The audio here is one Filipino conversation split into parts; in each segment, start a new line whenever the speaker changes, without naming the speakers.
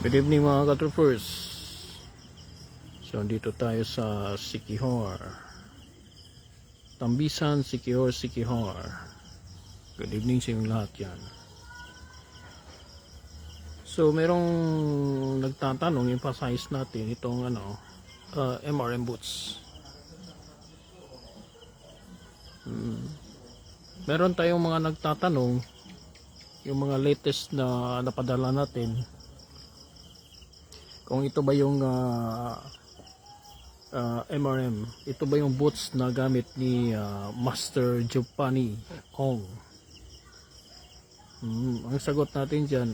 Good evening mga ka-troopers. So dito tayo sa Siquijor, Tambisan, Siquijor. Good evening sa inyong lahat yan. So merong nagtatanong, emphasize natin itong MRM boots. Meron tayong mga nagtatanong, yung mga latest na napadala natin, kung ito ba yung MRM, ito ba yung boots na gamit ni Master Giovanni Ong. Ang sagot natin dyan,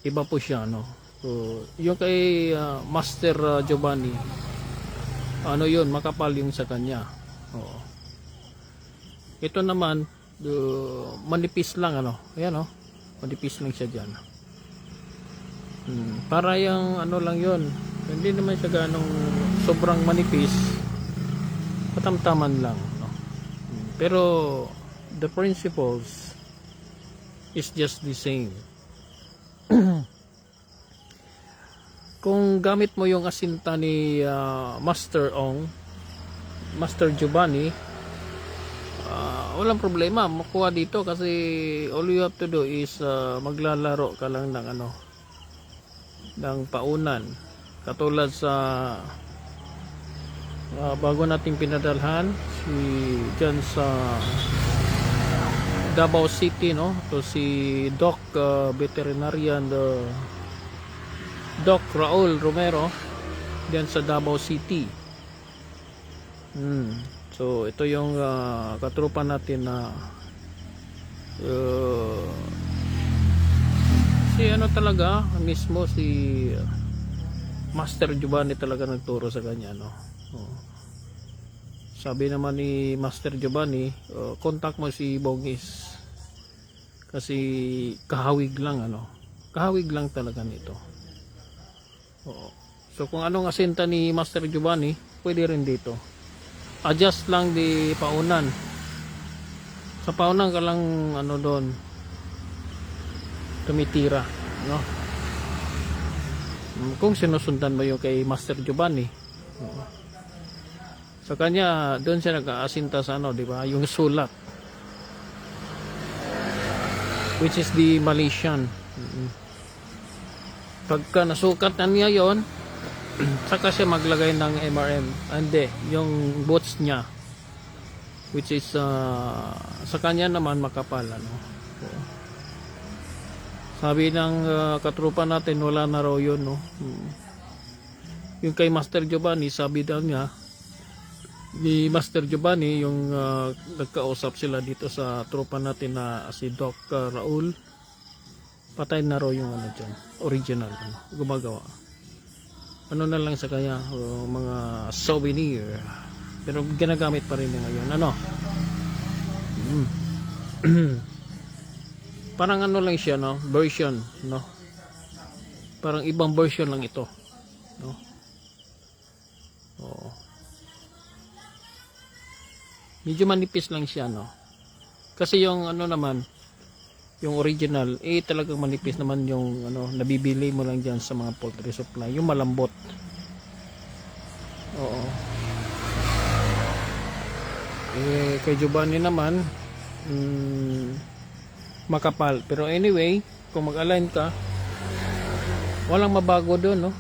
iba po siya, no? So, yung kay Master Giovanni, ano yun, makapal yung sa kanya. Oo. Ito naman, manipis lang, ayan, manipis lang siya dyan. Para yung lang yun, hindi naman siya ganong sobrang manipis, patamtaman lang, no? Pero the principles is just the same. Kung gamit mo yung asinta ni Master Giovanni, walang problema makuha dito, kasi all you have to do is maglalaro ka lang ng paunan, katulad sa bago nating pinadalhan dyan sa Davao City, no? To si Doc Veterinarian Doc Raul Romero dyan sa Davao City. So ito yung katrupa natin na talaga mismo si Master Giovanni talaga nagturo sa kanya, no? Sabi naman ni Master Giovanni, contact mo si Bongis kasi kahawig lang, kahawig lang talaga nito. So kung anong asinta ni Master Giovanni, pwede rin dito. Adjust lang di paunan, sa paunan ka lang doon tumitira, no? Kung sinusundan mo yung kay Master Giovanni, sa kanya doon siya nag-aasinta sa di ba, yung sulat, which is the Malaysian. Pagka nasukat na niya yon, saka siya maglagay ng MRM, hindi yung boots niya, which is sa kanya naman makapal, Sabi ng katrupa natin, wala na raw yun, no? Yung kay Master Giovanni, sabi daw niya ni Master Giovanni, yung nagkausap sila dito sa trupa natin na si Doc Raul, patay na raw yung dyan, original, gumagawa. Na lang sa kanya, mga souvenir, pero ginagamit pa rin ngayon, parang lang siya, no? Version, no? Parang ibang version lang ito, no? Medyo manipis lang siya, no? Kasi yung naman, yung original, talagang manipis naman yung nabibili mo lang dyan sa mga poultry supply, yung malambot. Kay Giovanni naman, makapal. Pero anyway, kung mag-align ka, walang mabago doon, no?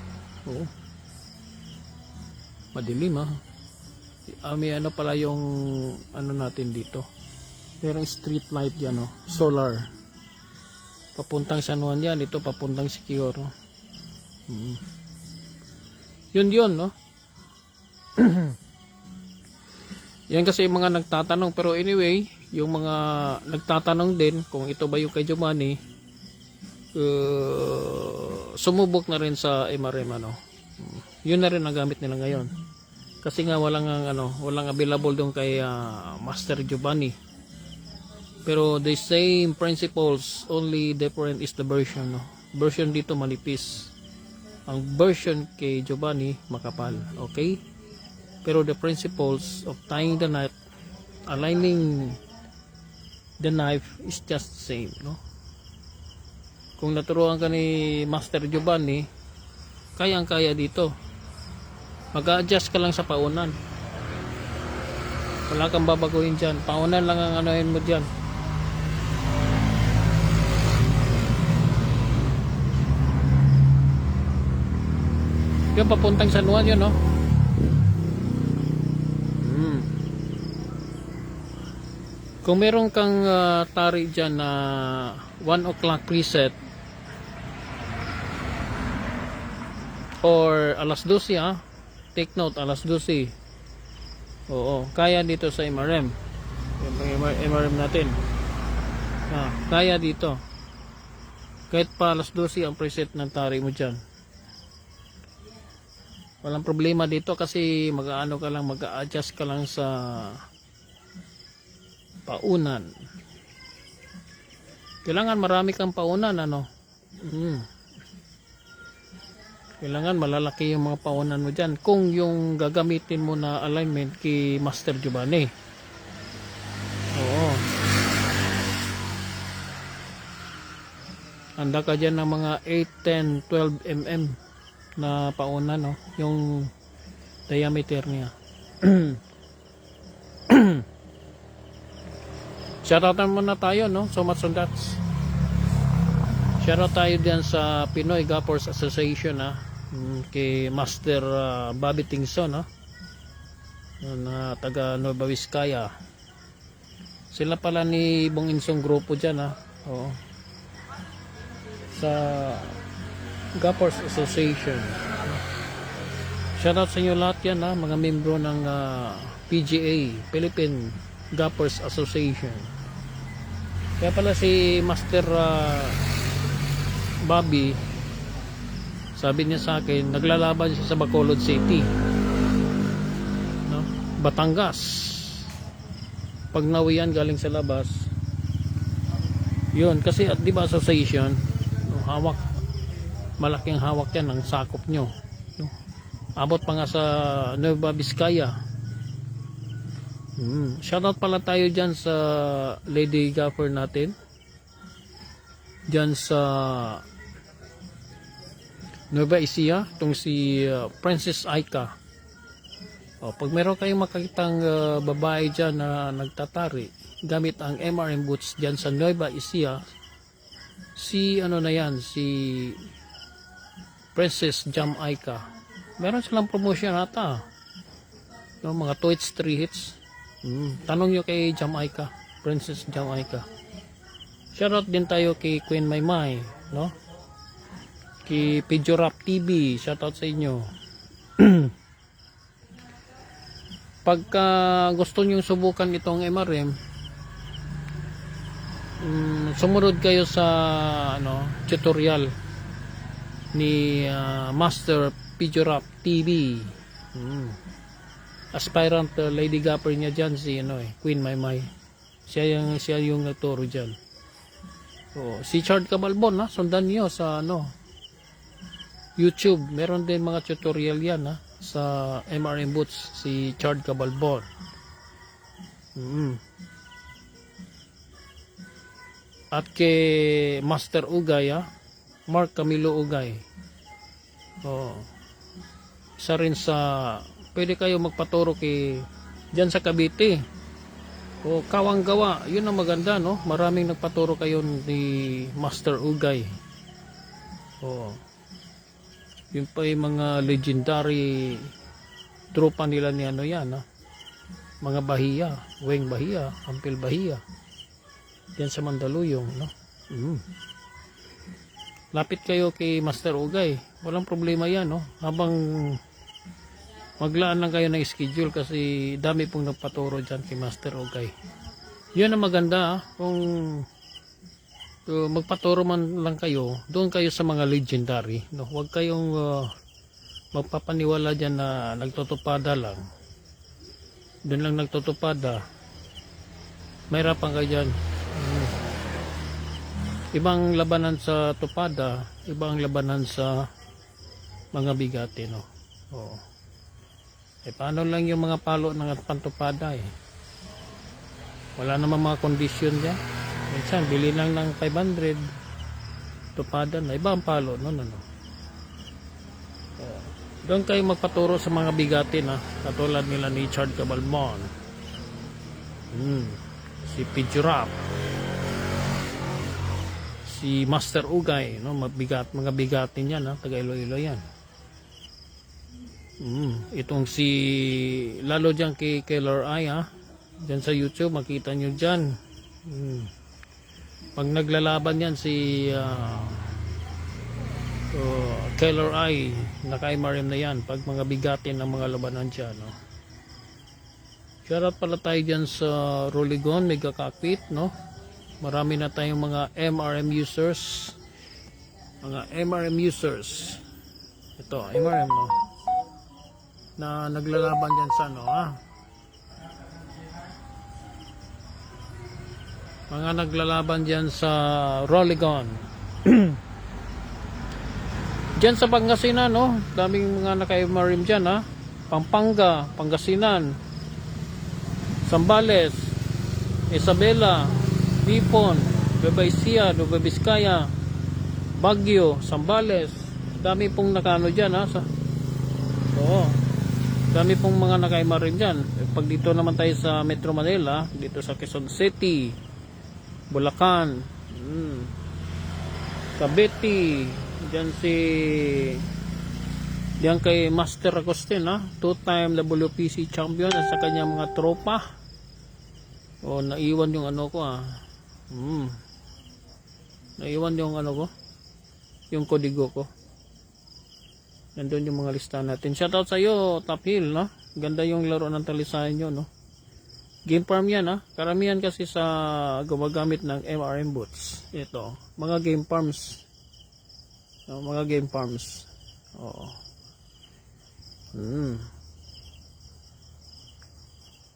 Madilim, may pala yung natin dito, merong street light yan, solar, papuntang San Juan yan, ito papuntang Siquijor, yun, no? Yan kasi yung mga nagtatanong. Pero anyway, yung mga nagtatanong din kung ito ba yung kay Giovanni, sumubok na rin sa MRM, yun na rin ang gamit nila ngayon, kasi nga walang available doon kay Master Giovanni. Pero the same principles, only different is the version, version dito manipis, ang version kay Giovanni makapal, okay? Pero the principles of tying the knot, aligning the knife is just the same, no? Kung naturuan ka ni Master Giovanni, kayang-kaya dito. Mag-a-adjust ka lang sa paunan. Wala kang babaguhin dyan. Paunan lang ang anuhin mo dyan. Yung papuntang San Juan yun, no? Kung meron kang tari dyan na 1 o'clock preset or alas 12, take note, alas 12. Oo, kaya dito sa MRM. Yung MRM natin. Kaya dito. Kahit pa alas 12 ang preset ng tari mo dyan. Walang problema dito kasi mag-aano ka lang, mag-a-adjust ka lang sa paunan. Kailangan marami kang paunan, ano? Kailangan malalaki yung mga paunan mo dyan kung yung gagamitin mo na alignment kay Master Giovanni. Oo. Handa ka dyan ng mga 8, 10, 12 mm na paunan, no? Yung diameter niya. Shoutoutan muna tayo, no? So much on that. Shoutout tayo diyan sa Pinoy Gappers Association, kay Master Bobby Tingson, na taga Nueva Vizcaya. Sila pala ni Bong Insong grupo diyan, Oo. Sa Gappers Association. Shoutout sa inyo lahat yan, mga membro ng PGA, Philippine Gappers Association. Kaya pala si Master Bobby, sabi niya sa akin, naglalaban siya sa Bacolod City, no? Batangas. Pag nawiyan galing sa labas, yun, kasi at di ba association, hawak, malaking hawak yan ang sakop nyo, no? Abot pa nga sa Nueva Vizcaya. Shoutout pala tayo dyan sa Lady Gaffer natin dyan sa Nueva Ecija, itong si Princess Aika. Pag meron kayong makakitang babae dyan na nagtatari gamit ang MRM boots dyan sa Nueva Ecija, si ano na yan, si Princess Jam Aika. Meron silang promotion ata, no, mga 2 hits, 3 hits. Tanong nyo kay Jam Aika, Princess Jam Aika. Shoutout din tayo kay Queen Maymay, no? Kay Pidjorap TV, shoutout sa inyo. Pagka gusto nyo subukan itong MRM, sumunod kayo sa tutorial ni Master Pidjorap TV. Aspirant Lady Gapper niya dyan, si Queen Maymay. Siya yung nagturo dyan. Si Chard Cabalbon, sundan niyo sa YouTube. Meron din mga tutorial yan sa MRM boots, si Chard Cabalbon. At kay Master Ugay, Mark Camilo Ugay. Isa rin sa pwede kayo magpaturo kay dyan sa Cavite. Kawang gawa, yun ang maganda, no? Maraming nagpaturo kayo ni Master Ugay. Yun pa yung mga legendary tropa nila ni mga Bahia, Weng Bahia, Ampil Bahia. Yan sa Mandaluyong, no? Lapit kayo kay Master Ugay. Walang problema yan, no? Habang maglaan lang kayo ng schedule kasi dami pong nagpaturo dyan kay Master Ugay. Yun ang maganda, kung magpaturo man lang kayo, doon kayo sa mga legendary, no? Huwag kayong magpapaniwala dyan na nagtutupada lang. Doon lang nagtutupada. Mahirapan kayo dyan. Ibang labanan sa tupada, ibang labanan sa mga bigati, no? Paano lang yung mga palo ng pantupada, wala naman mga kondisyon dyan. Minsan bili lang ng 500, tupadan na. Iba ang palo, no. Doon kayo magpaturo sa mga bigatin, katulad nila ni Chard Cabalmon, si Pidurap, si Master Ugay, no, mga bigatin yan, taga Iloilo yan. Itong si lalo dyan kay Killer Eye, dyan sa YouTube makita nyo dyan. Pag naglalaban yan si Killer Eye, naka-MRM na yan pag mga bigatin ng mga labanan dyan, no. Shoutout pala tayo dyan sa Roligon Mega Cockpit, no. Marami na tayong mga MRM users, ito MRM, no, na naglalaban dyan sa mga naglalaban dyan sa Roligon. Dyan sa Pangasinan, no, daming mga naka-MRM dyan, Pampanga, Pangasinan, Zambales, Isabela, Bipon, Nueva Ecija, Nueva Vizcaya, Baguio, Zambales. Dami pong nakano dyan, dami pong mga naka-MRM dyan. Pag dito naman tayo sa Metro Manila, dito sa Quezon City, Bulacan, Cavite, diyan kay Master Agustin, 2-time WPC champion at sa kanyang mga tropa. Naiwan yung naiwan yung yung kodigo ko. Nandun yung mga listahan natin. Shoutout sa iyo, Top Hill, ganda yung laro ng talisayan nyo, Game farm yan, karamihan kasi sa gumagamit ng MRM boots. Ito, mga game farms. Mga game farms.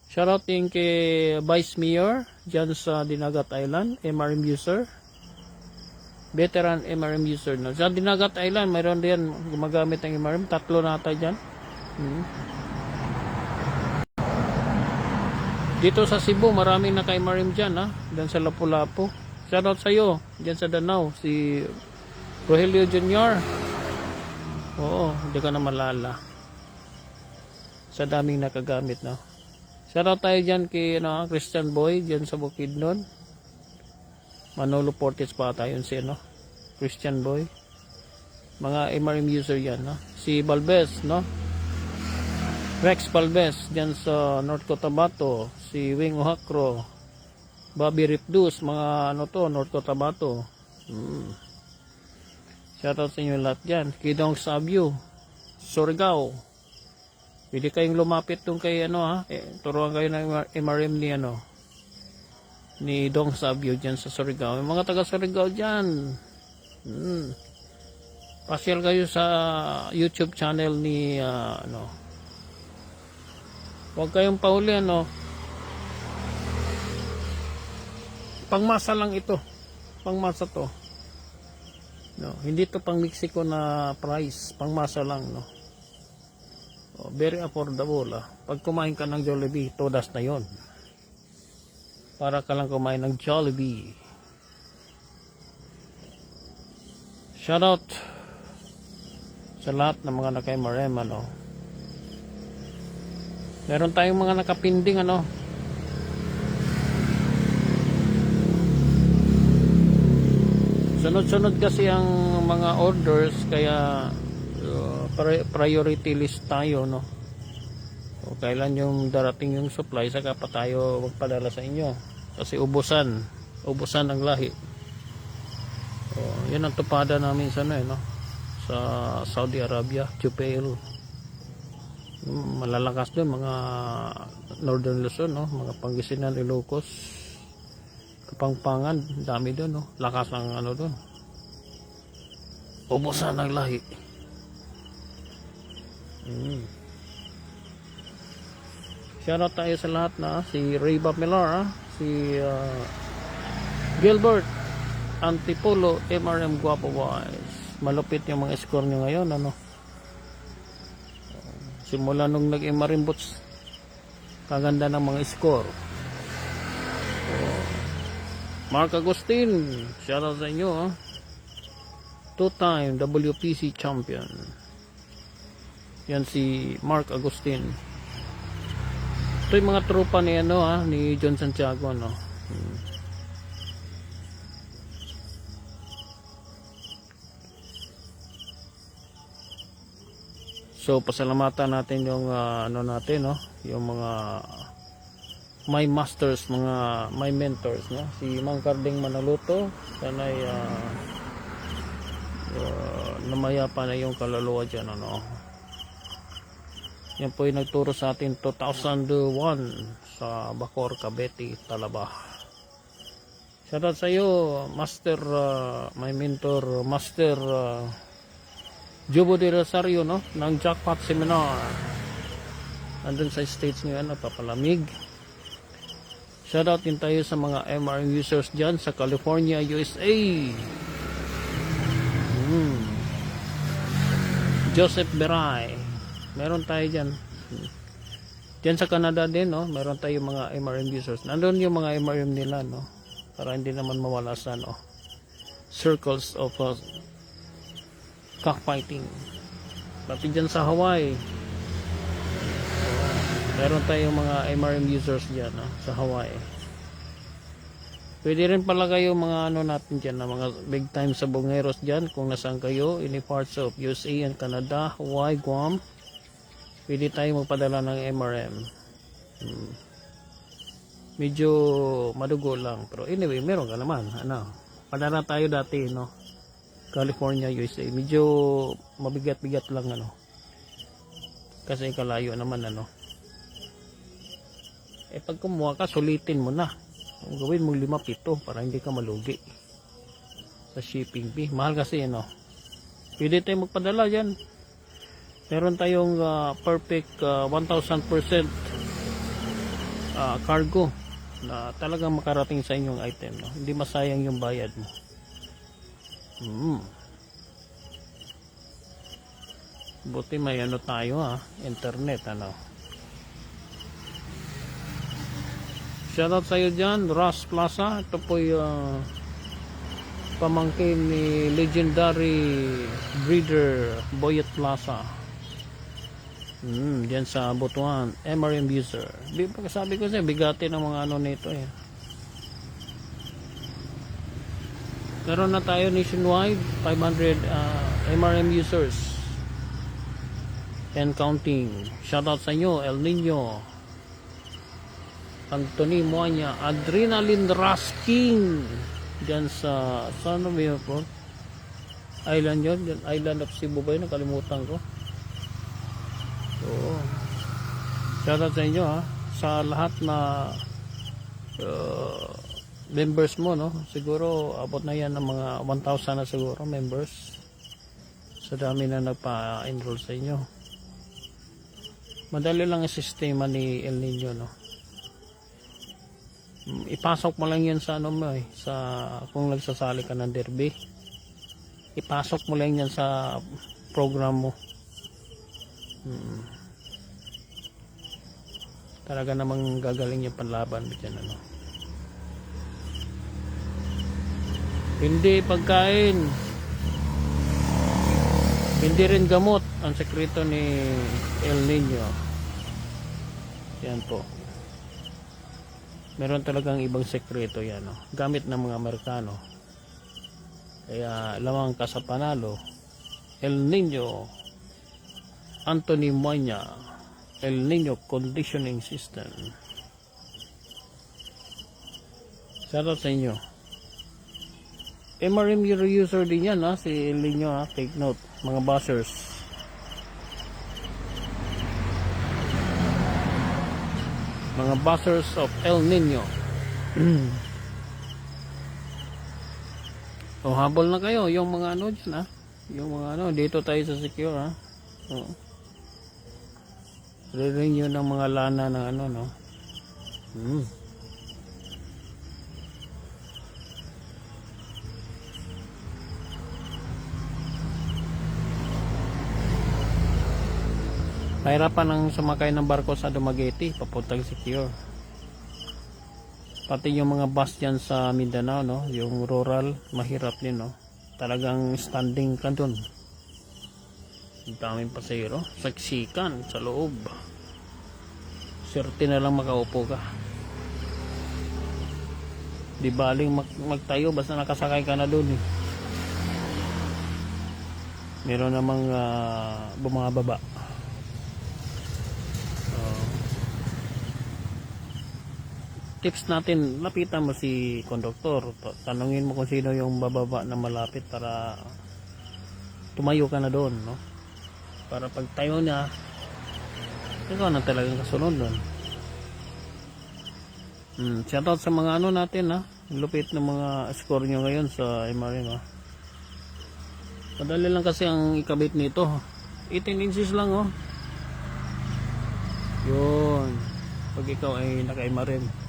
Shoutout din kay Vice Mayor dyan sa Dinagat Island, MRM user. Veteran MRM user. Sa Dinagat Island, mayroon din gumagamit ng MRM. 3 nata dyan. Dito sa Cebu, maraming naka-MRM dyan, dyan sa Lapu-Lapu. Shoutout sa iyo dyan sa Danau, si Rogelio Jr. Hindi ka na malala sa daming nakagamit, Shoutout tayo dyan kay Christian Boy dyan sa Bukidnon. Manolo Portes pa tayo yun, Christian Boy. Mga MRM user yan, si Balbes, Rex Balbes dyan sa North Cotabato, si Wing Ohakro, Bobby Ripdus, mga North Cotabato. Shoutout sa inyo lahat dyan. Kidong Sabio, Surigao. Pwede kayong lumapit dun kay turuan kayo ng MRM ni Dong Sabio dyan sa Surigao. Yung mga taga Surigao dyan, pasyal kayo sa YouTube channel ni huwag kayong pahuli, pangmasa lang ito, pangmasa to, hindi to pang Mexico na price, pangmasa lang, very affordable, pag kumain ka ng Jollibee, todas na yon, para ka lang kumain ng Jollibee. Shoutout sa lahat ng mga naka-MRM, meron tayong mga nakapinding, sunod-sunod kasi ang mga orders, kaya priority list tayo, o kailan yung darating yung supply, saka pa tayo magpadala sa inyo, kasi ubusan ang lahi. Yan ang tupada namin sa sa Saudi Arabia, Jubail. Malalakas doon, mga Northern Luzon, mga Pangasinan, Ilocos, Kapampangan, dami doon, lakas ng doon, ubusan ng lahi. Shoutout tayo sa lahat, si Rayba Millar, si Gilbert Antipolo, MRM Guapo Wise. Malupit yung mga score nyo ngayon, simula nung nag-MRM boots, kaganda ng mga score. Mark Agustin, shoutout sa inyo, two-time WPC champion. Yan si Mark Agustin. Ito yung mga tropa ni ni John Santiago, no. So pasalamatan natin yung natin, no, yung mga my masters, mga my mentors, no, si Mang Carding Manaluto. Sana'y namaya pa na yung kaluluwa dyan, ano. Yan po yung nagturo sa atin 2001 sa Bacoor, Cavite, Talaba. Shoutout sa iyo, Master, my mentor, Master Jobo de Rosario, no, ng Jackpot Seminar. Andun sa States ngayon, napapalamig. Shoutout din tayo sa mga MRM users dyan sa California, USA. Joseph Beray, meron tayo dyan. Dyan sa Canada din, no, meron tayo mga MRM users. Nandun yung mga MRM nila, no, para hindi naman mawala sa circles of cockfighting. Pati dyan sa Hawaii, meron tayong mga MRM users dyan, no, sa Hawaii. Pwede rin pala kayo mga natin dyan, na mga big time sabongeros dyan, kung nasaan kayo, any parts of USA and Canada, Hawaii, Guam, pwede tayo magpadala ng MRM. Medyo madugo lang, pero anyway, meron ka naman, padala tayo dati, no, California, USA, medyo mabigat-bigat lang, kasi kalayo naman, pag kumuha ka, sulitin mo na. Gawin mo 5-7 para hindi ka malugi sa shipping fee. Mahal kasi, pwede tayong magpadala dyan. Meron tayong perfect 1000% cargo na talagang makarating sa inyong item, no? Hindi masayang yung bayad mo. Buti may tayo, internet, Shoutout sa iyo dyan, Ross Plaza. Ito po yung pamangkin ni legendary breeder Boyet Plaza. Dyan sa Butuan, MRM user. Sabi ko siya, bigati ng mga nito, Meron na tayo nationwide, 500 MRM users. And counting. Shoutout sa inyo, El Nino, Anthony Moanya, Adrenaline Rush King, dyan sa saan ba yun po? Island yun, dyan, Island of Cebu ba yun? Nakalimutan ko. So, shoutout sa inyo, sa lahat na members mo, no? Siguro abot na yan ng mga 1,000 na siguro members, sa dami na nagpa-enroll sa inyo. Madali lang ang sistema ni El Nino, no? Ipasok mo lang yan sa sa kung nagsasali ka ng derby, ipasok mo lang yan sa program mo. Talaga namang gagaling yung panlaban dyan, Hindi pagkain, hindi rin gamot ang sekreto ni El Nino. Yan po. Meron talagang ibang sekreto yan, gamit ng mga Amerikano. Kaya lamang ka sa panalo, El Nino, Anthony Moanya, El Nino Conditioning System. Shoutout sa inyo. MRM user din yan, si El Nino, take note, mga buzzers. Mga buzzers of El Nino. O habol na kayo yung mga dyan, yung mga dito tayo sa secure, re-renew ng mga lana ng Mahirapan ang sumakay ng barko sa Dumaguete papuntang secure. Pati yung mga bus dyan sa Mindanao, yung rural, mahirap din, talagang standing ka dun. Ang daming pasahero, saksikan sa loob. Swerte na lang makaupo ka. Di baling magtayo basta nakasakay ka na dun eh. Meron namang bumababa. Tips natin, lapitan mo si konduktor. Tanungin mo kung sino yung bababa na malapit para tumayo ka na doon, no? Para pag tayo niya, ikaw na talagang kasunod doon. Shoutout sa mga ano natin, ha? Lupit ng mga score nyo ngayon sa MRM, ha? Madali lang kasi ang ikabit nito. 18 inches lang, oh. Yun. Pag ikaw ay naka-MRM.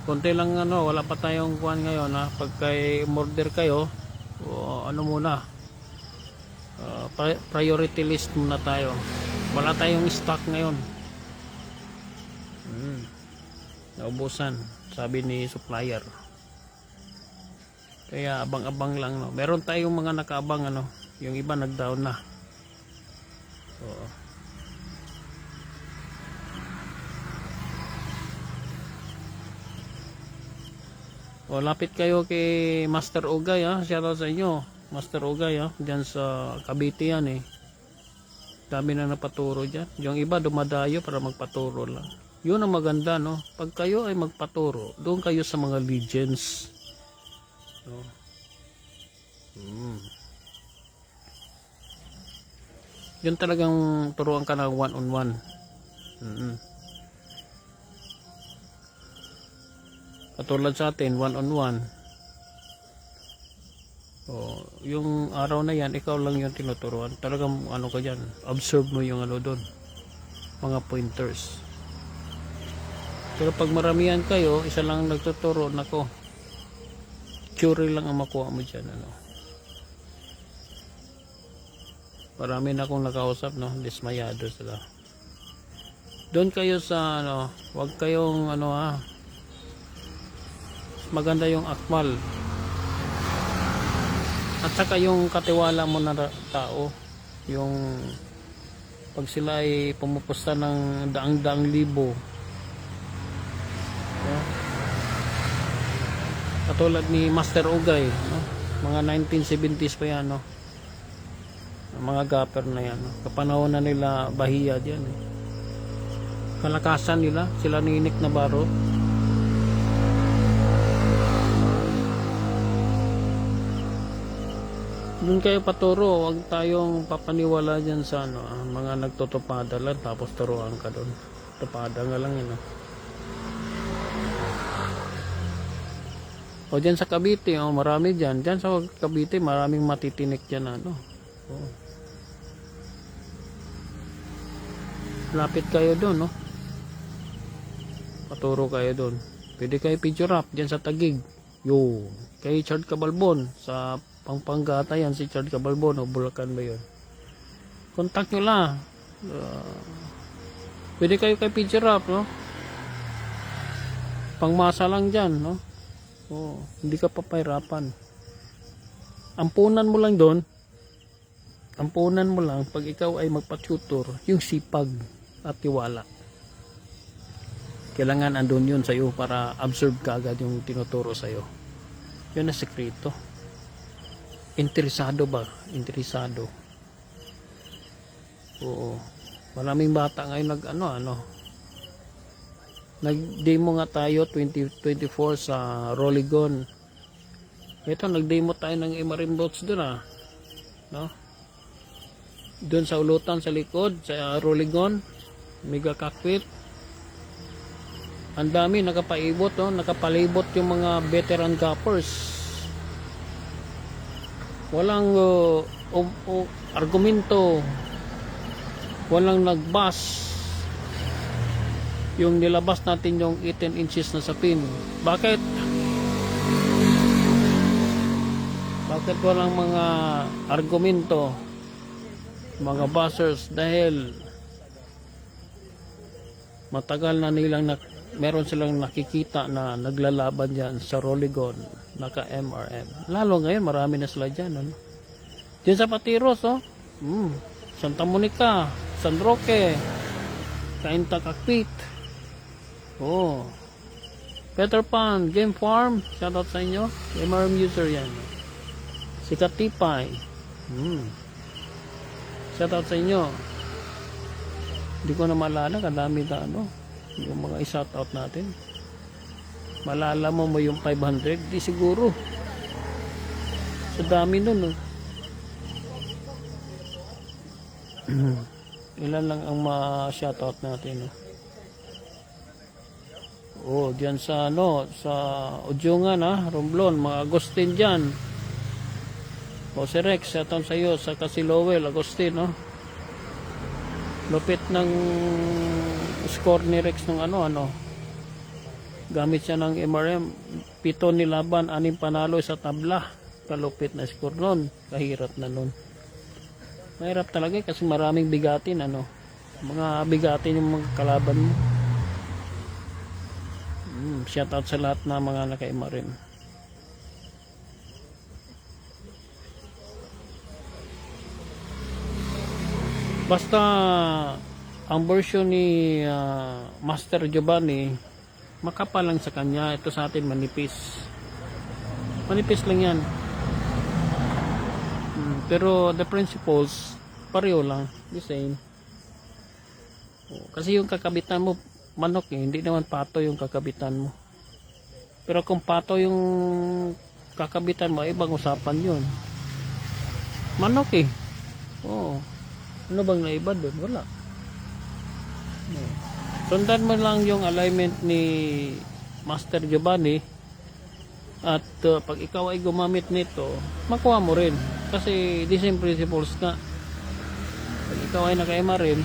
Konti lang ano, wala pa tayong kuhan ngayon, ha. Pag kay order kayo, ano muna, priority list muna tayo. Wala tayong stock ngayon. Naubusan, sabi ni supplier. Kaya abang-abang lang, no. Meron tayong mga nakaabang, ano, yung iba nag-down na. Lapit kayo kay Master Ugay, ha. Shoutout sa inyo, Master Ugay, ha. Diyan sa Cavite yan, eh. Dami na napaturo dyan. Yung iba dumadayo para magpaturo lang. Yun ang maganda, no. Pag kayo ay magpaturo, doon kayo sa mga legends, no. Yun talagang turuan ka ng one-on-one. Katulad sa atin, one-on-one. Yung araw na yan, ikaw lang yung tinuturuan. Talagang ano ka dyan, observe mo yung ano doon, mga pointers. Pero pag maramihan kayo, isa lang nagtuturo, nako, theory lang ang makuha mo dyan, ano. Marami na akong nakausap, no, dismayado sila. Doon kayo sa ano, wag kayong ano, maganda yung akmal at saka yung katiwala mo na tao, yung pag sila ay pumupusta ng daang-daang libo, katulad ni Master Ugay, no? Mga 1970s pa yan, no? Mga gapper na yan, no? Kapanahon na nila Bahiya dyan, eh. Kalakasan nila, sila ni Nick Navarro. Doon kayo paturo, huwag tayong papaniwala dyan sa ano, mga nagtutupada lang tapos turuan ka doon. Tupada nga lang yun. O dyan sa Cavite, marami dyan. Dyan sa Cavite, maraming matitinik dyan. Ano. Lapit kayo doon, no? Paturo kayo doon. Pwede kayo picture up dyan sa Taguig. Yo, kay Chard Cabalbon sa Pampanga yan, si Chard Cabalbon, o Bulacan ba yun? Contact nyo lang. Pwede kayo kay picture up, no? Pangmasa lang dyan, no? Hindi ka papahirapan. Ampunan mo lang doon, ampunan mo lang pag ikaw ay magpa-tutor, yung sipag at tiwala. Kailangan andun yun sa'yo para absorb ka agad yung tinuturo sa'yo. Yun ang sekreto. Interesado ba? Interesado. Oo. Maraming bata ngayon nag-demo nga tayo 2024 sa Rolligon. Ito, nag-demo tayo ng MRM boats doon, no? Doon sa ulutan sa likod, sa Rolligon, mega cockpit. Ang dami nakapaibot, no? Nakapalibot yung mga veteran gappers. Walang argumento, walang nagbas. Yung nilabas natin yung 18 inches na sapin. Bakit walang mga argumento, mga buzzers? Dahil matagal na nilang meron silang nakikita na naglalaban dyan sa Roligon, naka MRM. Lalo ngayon, marami na sila dyan. Ano? Diyan sa Patiros, oh. Santa Monica, San Roque, Cainta Kakpit. Oh. Peter Pan, Game Farm, shoutout sa inyo. MRM user yan. Si Katipay. Shoutout sa inyo. Hindi ko na maalala, kadami na ano, yung mga i-shoutout natin. Malala mo yung 500, di siguro. Sa dami nun, oh. Ilan lang ang ma-shoutout natin, oh. Oh, diyan sa ano, sa Udyungan, Romblon, mga Agustin diyan. O si Rex, shoutout sa iyo, sa Casilowel, Agustin, Lupit ng score ni Rex ng ano. Gamit siya ng MRM, 7 nilaban, 6 panalo sa tabla. Kalupit na score nun, kahirap na nun. Mahirap talaga kasi maraming bigatin, mga bigatin yung mga kalaban mo. Shoutout sa lahat na mga naka-MRM. Basta ang version ni Master Giovanni makapal lang sa kanya. Ito sa atin manipis. Manipis lang yan. Pero the principles pareho lang, the same. Kasi yung kakabitan mo manok, hindi naman pato yung kakabitan mo. Pero kung pato yung kakabitan mo, ibang usapan yun. Manok Oo. Ano bang naiba doon? Wala. Sundan mo lang yung alignment ni Master Giovanni at pag ikaw ay gumamit nito, makuha mo rin. Kasi the same principles nga. Pag ikaw ay naka-MRM,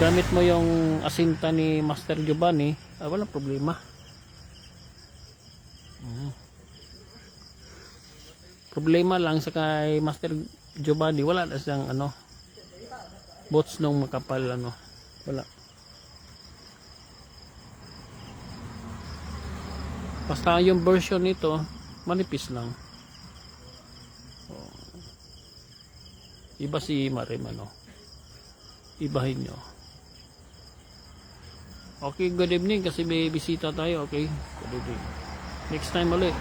gamit mo yung asinta ni Master Giovanni, walang problema. Problema lang sa kay Master Giovanni, wala na siyang bots nung makapal wala. Basta yung version nito manipis lang. Iba si Marim ibahin nyo. Okay, good evening kasi may bisita tayo. Okay, good evening. Next time ulit.